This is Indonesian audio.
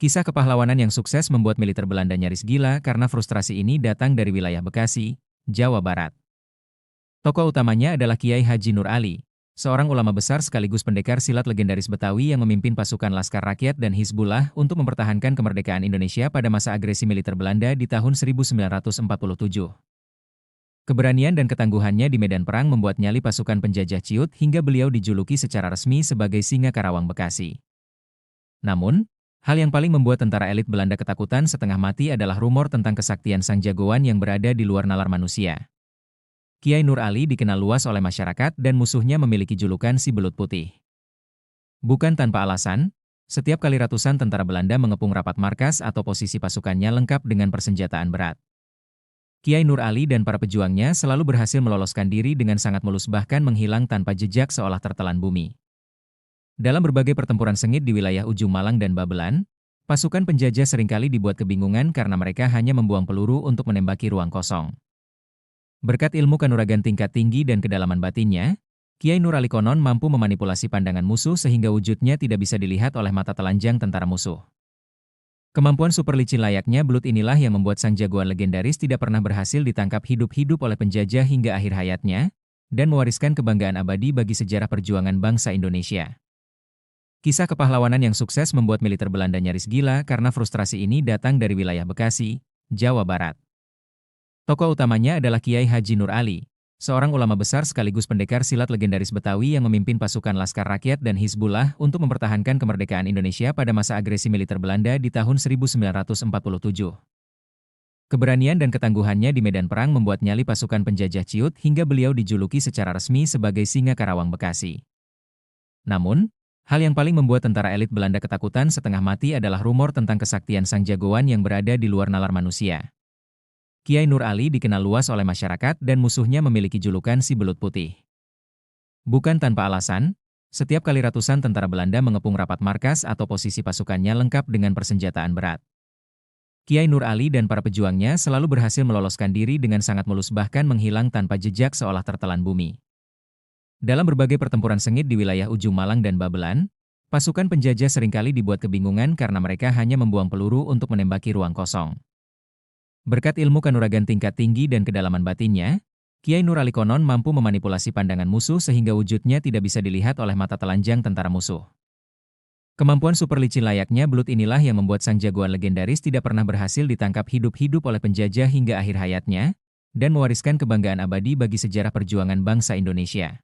Kisah kepahlawanan yang sukses membuat militer Belanda nyaris gila karena frustrasi ini datang dari wilayah Bekasi, Jawa Barat. Tokoh utamanya adalah Kiai Haji Nur Ali, seorang ulama besar sekaligus pendekar silat legendaris Betawi yang memimpin pasukan Laskar Rakyat dan Hizbullah untuk mempertahankan kemerdekaan Indonesia pada masa agresi militer Belanda di tahun 1947. Keberanian dan ketangguhannya di medan perang membuat nyali pasukan penjajah ciut hingga beliau dijuluki secara resmi sebagai Singa Karawang Bekasi. Namun, hal yang paling membuat tentara elit Belanda ketakutan setengah mati adalah rumor tentang kesaktian sang jagoan yang berada di luar nalar manusia. Kiai Nur Ali dikenal luas oleh masyarakat dan musuhnya memiliki julukan si belut putih. Bukan tanpa alasan, setiap kali ratusan tentara Belanda mengepung rapat markas atau posisi pasukannya lengkap dengan persenjataan berat. Kiai Nur Ali dan para pejuangnya selalu berhasil meloloskan diri dengan sangat mulus bahkan menghilang tanpa jejak seolah tertelan bumi. Dalam berbagai pertempuran sengit di wilayah Ujung Malang dan Babelan, pasukan penjajah seringkali dibuat kebingungan karena mereka hanya membuang peluru untuk menembaki ruang kosong. Berkat ilmu kanuragan tingkat tinggi dan kedalaman batinnya, Kiai Nur Ali konon mampu memanipulasi pandangan musuh sehingga wujudnya tidak bisa dilihat oleh mata telanjang tentara musuh. Kemampuan super licin layaknya belut inilah yang membuat sang jagoan legendaris tidak pernah berhasil ditangkap hidup-hidup oleh penjajah hingga akhir hayatnya, dan mewariskan kebanggaan abadi bagi sejarah perjuangan bangsa Indonesia. Kisah kepahlawanan yang sukses membuat militer Belanda nyaris gila karena frustrasi ini datang dari wilayah Bekasi, Jawa Barat. Tokoh utamanya adalah Kiai Haji Nur Ali, seorang ulama besar sekaligus pendekar silat legendaris Betawi yang memimpin pasukan Laskar Rakyat dan Hizbullah untuk mempertahankan kemerdekaan Indonesia pada masa agresi militer Belanda di tahun 1947. Keberanian dan ketangguhannya di medan perang membuat nyali pasukan penjajah ciut hingga beliau dijuluki secara resmi sebagai Singa Karawang Bekasi. Namun, hal yang paling membuat tentara elit Belanda ketakutan setengah mati adalah rumor tentang kesaktian sang jagoan yang berada di luar nalar manusia. Kiai Nur Ali dikenal luas oleh masyarakat dan musuhnya memiliki julukan si belut putih. Bukan tanpa alasan, setiap kali ratusan tentara Belanda mengepung rapat markas atau posisi pasukannya lengkap dengan persenjataan berat. Kiai Nur Ali dan para pejuangnya selalu berhasil meloloskan diri dengan sangat mulus bahkan menghilang tanpa jejak seolah tertelan bumi. Dalam berbagai pertempuran sengit di wilayah Ujung Malang dan Babelan, pasukan penjajah seringkali dibuat kebingungan karena mereka hanya membuang peluru untuk menembaki ruang kosong. Berkat ilmu kanuragan tingkat tinggi dan kedalaman batinnya, Kiai Nur Ali konon mampu memanipulasi pandangan musuh sehingga wujudnya tidak bisa dilihat oleh mata telanjang tentara musuh. Kemampuan super licin layaknya belut inilah yang membuat sang jagoan legendaris tidak pernah berhasil ditangkap hidup-hidup oleh penjajah hingga akhir hayatnya, dan mewariskan kebanggaan abadi bagi sejarah perjuangan bangsa Indonesia.